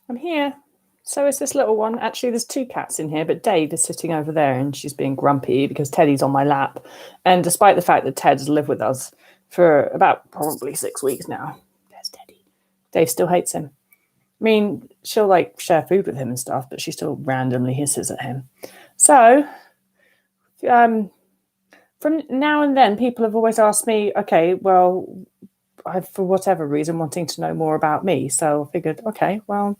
I'm here. So is this little one. Actually, there's two cats in here, but Dave is sitting over there and she's being grumpy because Teddy's on my lap. And despite the fact that Ted's lived with us for about probably 6 weeks now, there's Teddy. Dave still hates him. I mean, she'll like share food with him and stuff, but she still randomly hisses at him. So, from now and then, people have always asked me, okay, well, for whatever reason, wanting to know more about me. So I figured, okay, well,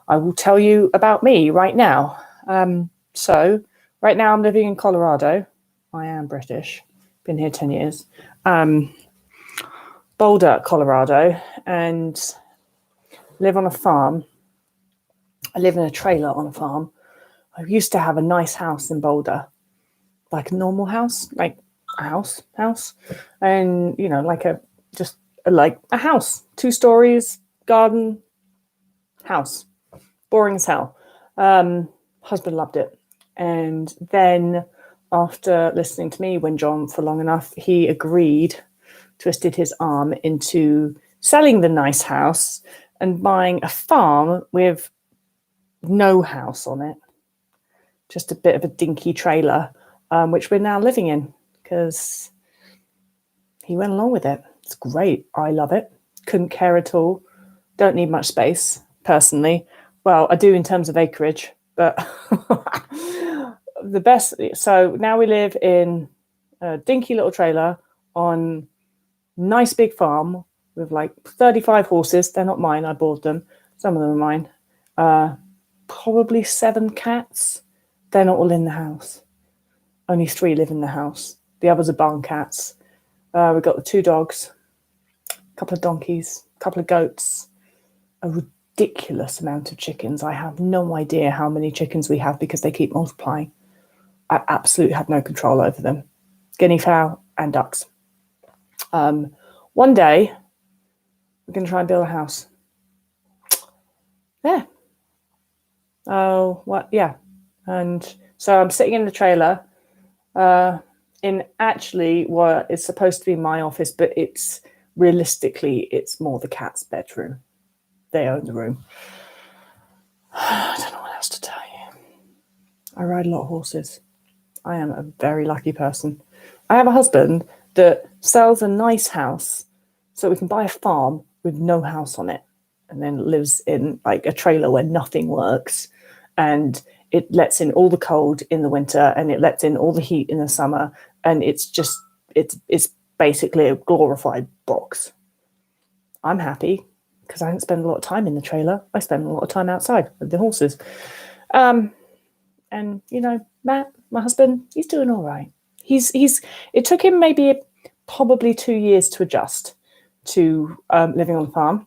I will tell you about me right now. So right now I'm living in Colorado. I am British. Been here 10 years. Boulder, Colorado, and live on a farm. I live in a trailer on a farm. I used to have a nice house in Boulder, like a normal house, like a house, and like a house, 2 stories, garden, house. Boring as hell. Husband loved it. And then after listening to me whinge on for long enough, he agreed, twisted his arm into selling the nice house and buying a farm with no house on it. Just a bit of a dinky trailer, which we're now living in because he went along with it. It's great. I love it. Couldn't care at all. Don't need much space, personally. Well, I do in terms of acreage, but the best. So now we live in a dinky little trailer on nice big farm with like 35 horses. They're not mine. I bought them. Some of them are mine. Probably 7 cats. They're not all in the house. Only 3 live in the house. The others are barn cats. We've got the 2 dogs, a couple of donkeys, a couple of goats, a ridiculous amount of chickens. I have no idea how many chickens we have because they keep multiplying. I absolutely have no control over them. Guinea fowl and ducks. One day, we're going to try and build a house. Yeah. Oh, what? Yeah. And so I'm sitting in the trailer in actually what is supposed to be my office, but it's more the cat's bedroom. They own the room. I don't know what else to tell you. I ride a lot of horses. I am a very lucky person. I have a husband that sells a nice house so we can buy a farm with no house on it and then lives in like a trailer where nothing works, and it lets in all the cold in the winter and it lets in all the heat in the summer, and it's basically a glorified box. I'm happy because I don't spend a lot of time in the trailer. I spend a lot of time outside with the horses. And Matt, my husband, he's doing all right. It took him probably 2 years to adjust to living on the farm.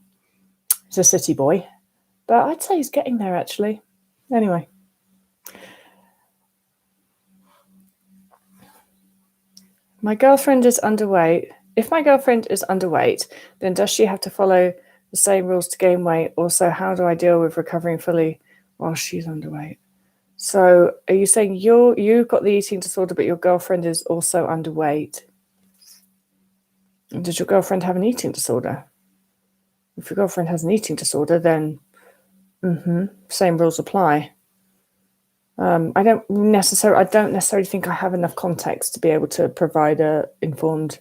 He's a city boy, but I'd say he's getting there actually. Anyway. My girlfriend is underweight. If my girlfriend is underweight, then does she have to follow the same rules to gain weight? Also, how do I deal with recovering fully while she's underweight? So are you saying you've got the eating disorder, but your girlfriend is also underweight? Does your girlfriend have an eating disorder? If your girlfriend has an eating disorder, then same rules apply. I don't necessarily think I have enough context to be able to provide an informed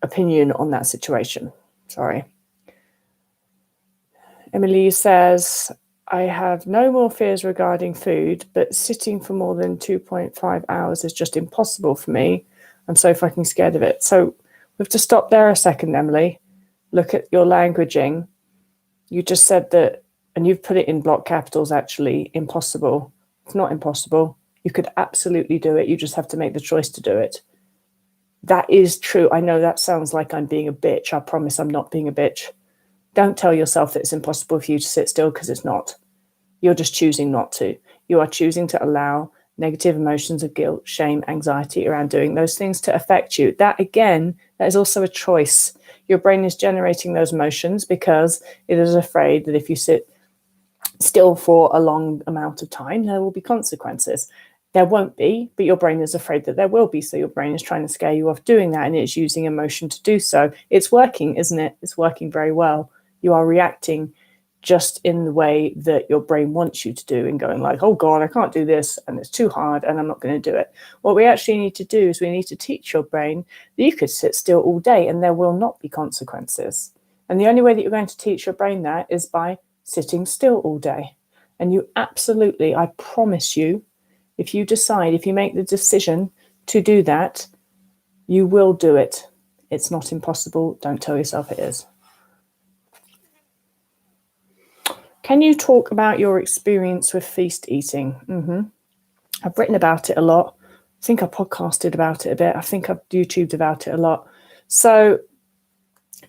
opinion on that situation. Sorry. Emily says, I have no more fears regarding food, but sitting for more than 2.5 hours is just impossible for me. I'm so fucking scared of it. So we have to stop there a second, Emily. Look at your languaging. You just said that, and you've put it in block capitals, actually, impossible. It's not impossible. You could absolutely do it. You just have to make the choice to do it. That is true. I know that sounds like I'm being a bitch. I promise I'm not being a bitch. Don't tell yourself that it's impossible for you to sit still, because it's not. You're just choosing not to. You are choosing to allow negative emotions of guilt, shame, anxiety around doing those things to affect you. That, again, that is also a choice. Your brain is generating those emotions because it is afraid that if you sit still for a long amount of time, there will be consequences. There won't be, but your brain is afraid that there will be. So your brain is trying to scare you off doing that, and it's using emotion to do so. It's working, isn't it? It's working very well. You are reacting just in the way that your brain wants you to do, and going like, oh God, I can't do this, and it's too hard, and I'm not going to do it. What we actually need to do is we need to teach your brain that you could sit still all day and there will not be consequences. And the only way that you're going to teach your brain that is by sitting still all day. And you absolutely, I promise you, if you make the decision to do that, you will do it. It's not impossible. Don't tell yourself it is. Can you talk about your experience with feast eating? I've written about it a lot. I think I podcasted about it a bit. I think I've YouTubed about it a lot. So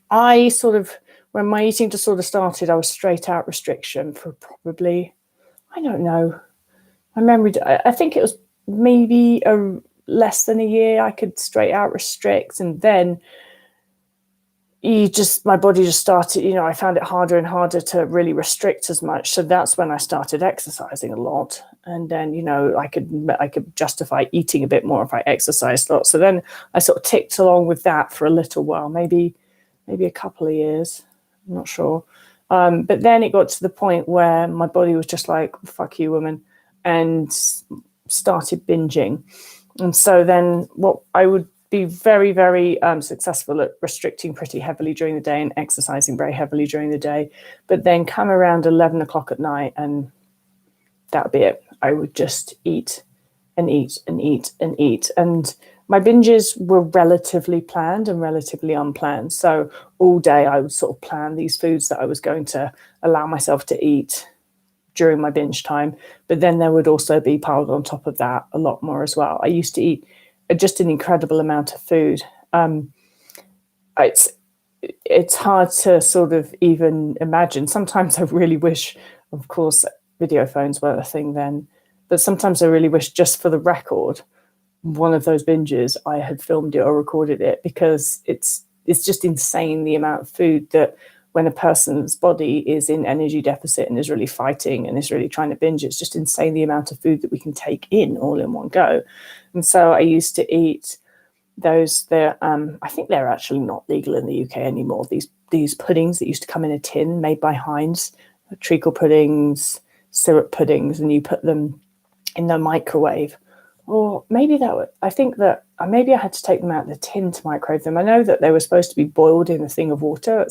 when my eating disorder started, I was straight out restriction for probably, I don't know, I think it was maybe less than a year. I could straight out restrict, and then my body just started, I found it harder and harder to really restrict as much. So that's when I started exercising a lot. And then, I could justify eating a bit more if I exercised a lot. So then I sort of ticked along with that for a little while, maybe a couple of years. I'm not sure. But then it got to the point where my body was just like, fuck you, woman, and started binging. And so then what I would be very, very successful at restricting pretty heavily during the day and exercising very heavily during the day, but then come around 11 o'clock at night and that would be it. I would just eat and eat and eat and eat. And my binges were relatively planned and relatively unplanned. So all day I would sort of plan these foods that I was going to allow myself to eat during my binge time. But then there would also be piled on top of that a lot more as well. I used to eat just an incredible amount of food. It's hard to sort of even imagine. Sometimes I really wish, of course, video phones weren't a thing then, but sometimes I really wish, just for the record, one of those binges I had filmed it or recorded it, because it's just insane the amount of food that, when a person's body is in energy deficit and is really fighting and is really trying to binge, it's just insane the amount of food that we can take in all in one go. And so I used to eat those. I think they're actually not legal in the UK anymore. These puddings that used to come in a tin made by Heinz, treacle puddings, syrup puddings, and you put them in the microwave. Or maybe I think that maybe I had to take them out of the tin to microwave them. I know that they were supposed to be boiled in a thing of water.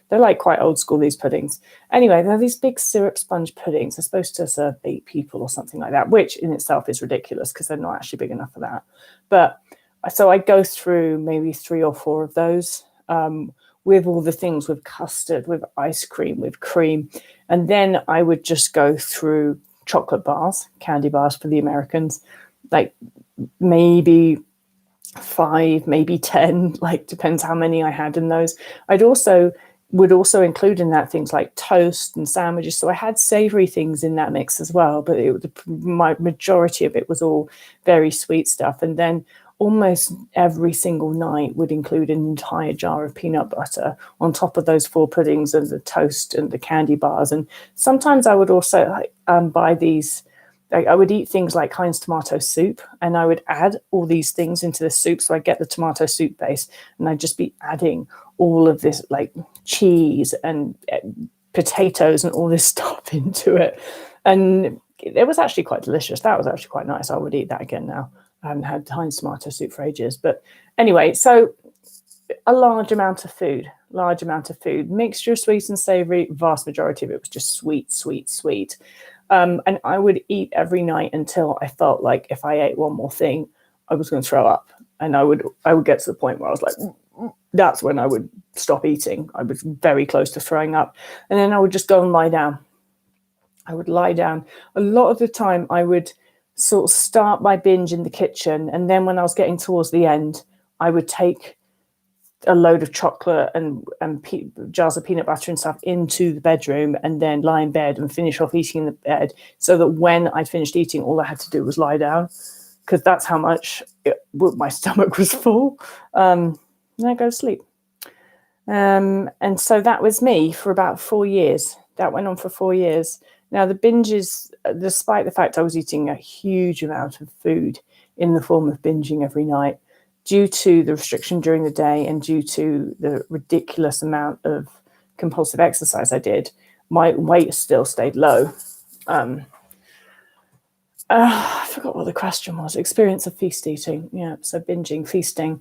They're like quite old school, these puddings. Anyway, they're these big syrup sponge puddings. They're supposed to serve 8 people or something like that, which in itself is ridiculous because they're not actually big enough for that. But so I go through maybe 3 or 4 of those with all the things, with custard, with ice cream, with cream. And then I would just go through chocolate bars, candy bars for the Americans, like maybe 5, maybe 10, like depends how many I had in those. Would also include in that things like toast and sandwiches. So I had savory things in that mix as well, but my majority of it was all very sweet stuff. And then almost every single night would include an entire jar of peanut butter on top of those 4 puddings and the toast and the candy bars. And sometimes I would also buy these. I would eat things like Heinz tomato soup, and I would add all these things into the soup. So I get the tomato soup base, and I'd just be adding all of this like cheese and potatoes and all this stuff into it. And it was actually quite delicious. That was actually quite nice. I would eat that again now. I haven't had Heinz tomato soup for ages. But anyway, so a large amount of food, mixture of sweet and savory. Vast majority of it was just sweet, sweet, sweet. And I would eat every night until I felt like if I ate one more thing, I was going to throw up. And I would get to the point where I was like, that's when I would stop eating. I was very close to throwing up. And then I would just go and lie down. I would lie down. A lot of the time I would sort of start my binge in the kitchen. And then when I was getting towards the end, I would take a load of chocolate and jars of peanut butter and stuff into the bedroom, and then lie in bed and finish off eating in the bed, so that when I finished eating, all I had to do was lie down, because that's how much my stomach was full. And I go to sleep. And so that was me for about 4 years. That went on for 4 years. Now the binges, despite the fact I was eating a huge amount of food in the form of binging every night, due to the restriction during the day and due to the ridiculous amount of compulsive exercise I did, my weight still stayed low. I forgot what the question was. Experience of feast eating. Yeah, so binging, feasting.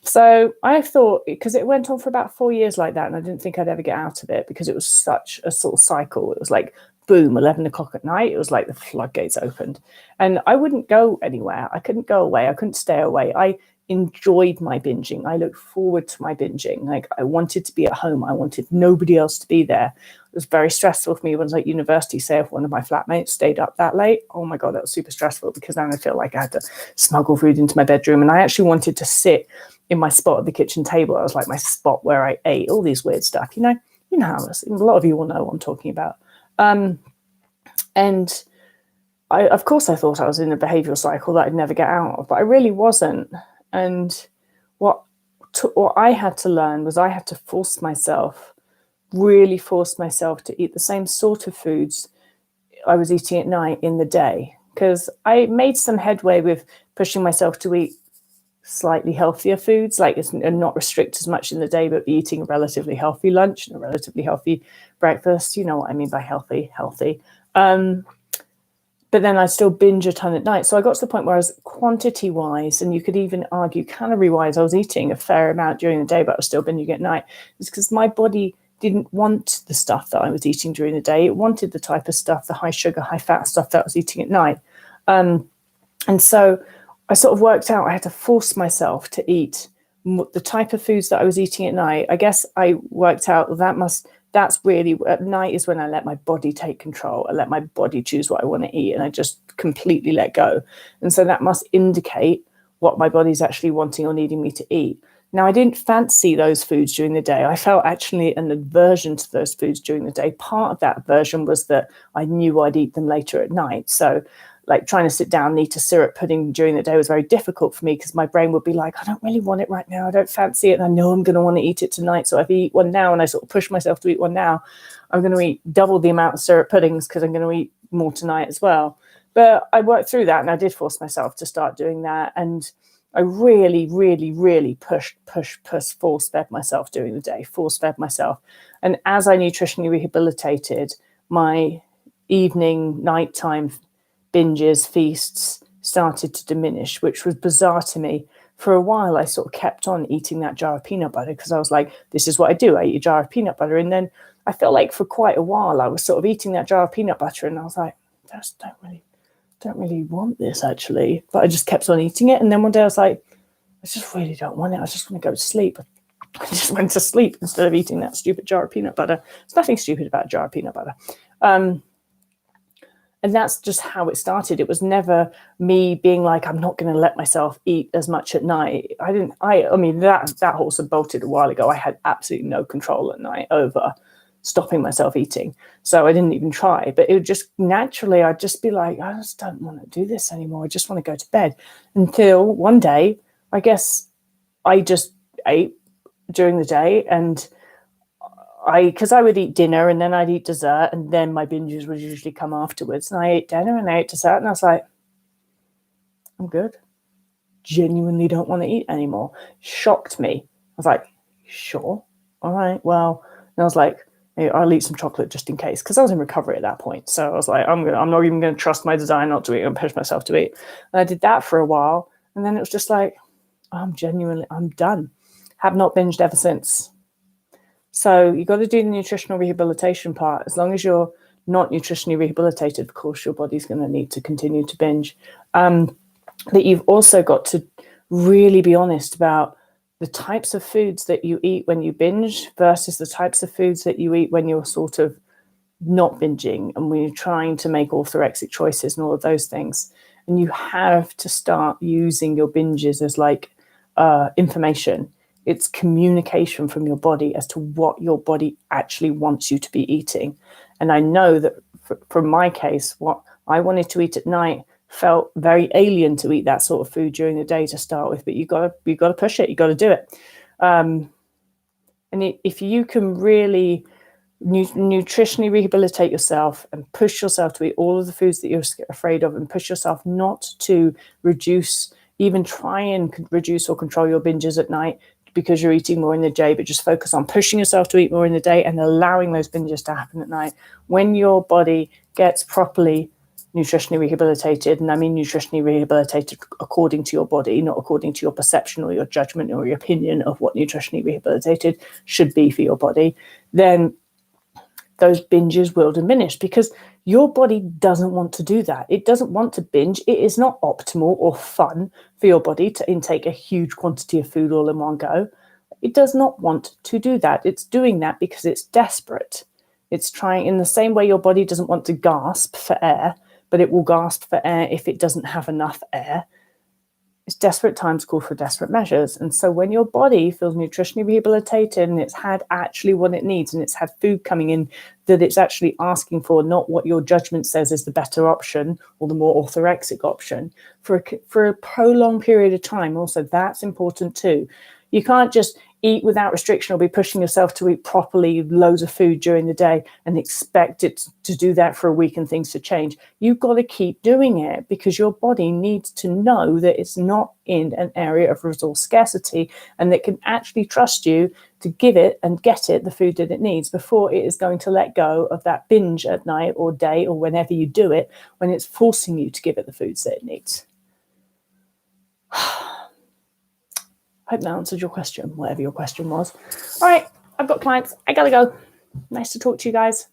So I thought, because it went on for about 4 years like that, and I didn't think I'd ever get out of it because it was such a sort of cycle. It was like, boom, 11 o'clock at night. It was like the floodgates opened. And I wouldn't go anywhere. I couldn't go away. I couldn't stay away. I enjoyed my binging. I looked forward to my binging. Like, I wanted to be at home. I wanted nobody else to be there. It was very stressful for me when I was at university. Say if one of my flatmates stayed up that late, oh my God, that was super stressful, because then I feel like I had to smuggle food into my bedroom. And I actually wanted to sit in my spot at the kitchen table. It was like my spot where I ate all these weird stuff. You know how a lot of you will know what I'm talking about. And of course, I thought I was in a behavioral cycle that I'd never get out of, but I really wasn't. And what I had to learn was I had to really force myself to eat the same sort of foods I was eating at night in the day, because I made some headway with pushing myself to eat slightly healthier foods, like and not restrict as much in the day, but be eating a relatively healthy lunch and a relatively healthy breakfast. You know what I mean by healthy. But then I still binge a ton at night. So I got to the point where I was quantity wise, and you could even argue calorie wise, I was eating a fair amount during the day, but I was still binging at night. It's because my body didn't want the stuff that I was eating during the day. It wanted the type of stuff, the high sugar, high fat stuff that I was eating at night. And so I sort of worked out I had to force myself to eat the type of foods that I was eating at night. I guess I worked out that's really, at night is when I let my body take control. I let my body choose what I want to eat, and I just completely let go. And so that must indicate what my body's actually wanting or needing me to eat. Now, I didn't fancy those foods during the day. I felt actually an aversion to those foods during the day. Part of that aversion was that I knew I'd eat them later at night. So like trying to sit down and eat a syrup pudding during the day was very difficult for me, because my brain would be like, I don't really want it right now. I don't fancy it. And I know I'm going to want to eat it tonight. So if I eat one now and I sort of push myself to eat one now, I'm going to eat double the amount of syrup puddings because I'm going to eat more tonight as well. But I worked through that, and I did force myself to start doing that. And I really, really, really force fed myself during the day, force fed myself. And as I nutritionally rehabilitated, my evening, nighttime binges, feasts started to diminish, which was bizarre to me. For a while, I sort of kept on eating that jar of peanut butter because I was like, this is what I do. I eat a jar of peanut butter. And then I felt like for quite a while, I was sort of eating that jar of peanut butter, and I was like, I just don't really want this actually. But I just kept on eating it. And then one day I was like, I just really don't want it. I just want to go to sleep. I just went to sleep instead of eating that stupid jar of peanut butter. There's nothing stupid about a jar of peanut butter. And that's just how it started. It was never me being like, I'm not going to let myself eat as much at night. I mean, that horse had bolted a while ago. I had absolutely no control at night over stopping myself eating. So I didn't even try. But it would just naturally, I'd just be like, I just don't want to do this anymore. I just want to go to bed. Until one day, I guess I just ate during the day, and because I would eat dinner and then I'd eat dessert, and then my binges would usually come afterwards. And I ate dinner and I ate dessert, and I was like, I'm good. Genuinely don't want to eat anymore. Shocked me. I was like, sure. All right, well. And I was like, hey, I'll eat some chocolate just in case, because I was in recovery at that point. So I was like, I'm not even going to trust my desire not to eat and push myself to eat. And I did that for a while. And then it was just like, I'm done. Have not binged ever since. So you got to do the nutritional rehabilitation part. As long as you're not nutritionally rehabilitated, of course, your body's going to need to continue to binge. That you've also got to really be honest about the types of foods that you eat when you binge versus the types of foods that you eat when you're sort of not binging and when you're trying to make orthorexic choices and all of those things. And you have to start using your binges as like information. It's communication from your body as to what your body actually wants you to be eating. And I know that from my case, what I wanted to eat at night felt very alien to eat that sort of food during the day to start with. But you got to push it. You got to do it. And if you can really nutritionally rehabilitate yourself and push yourself to eat all of the foods that you're afraid of, and push yourself not to even try and reduce or control your binges at night, because you're eating more in the day, but just focus on pushing yourself to eat more in the day and allowing those binges to happen at night. When your body gets properly nutritionally rehabilitated, and I mean nutritionally rehabilitated according to your body, not according to your perception or your judgment or your opinion of what nutritionally rehabilitated should be for your body, then those binges will diminish, because your body doesn't want to do that. It doesn't want to binge. It is not optimal or fun for your body to intake a huge quantity of food all in one go. It does not want to do that. It's doing that because it's desperate. It's trying, in the same way your body doesn't want to gasp for air, but it will gasp for air if it doesn't have enough air. It's desperate times call for desperate measures. And so when your body feels nutritionally rehabilitated and it's had actually what it needs, and it's had food coming in that it's actually asking for, not what your judgment says is the better option or the more orthorexic option, for a prolonged period of time, also that's important too. You can't just eat without restriction or be pushing yourself to eat properly loads of food during the day and expect it to do that for a week and things to change. You've got to keep doing it, because your body needs to know that it's not in an area of resource scarcity, and that can actually trust you to give it and get it the food that it needs before it is going to let go of that binge at night or day or whenever you do it, when it's forcing you to give it the foods that it needs. Hope that answered your question, whatever your question was. All right, I've got clients. I gotta go. Nice to talk to you guys.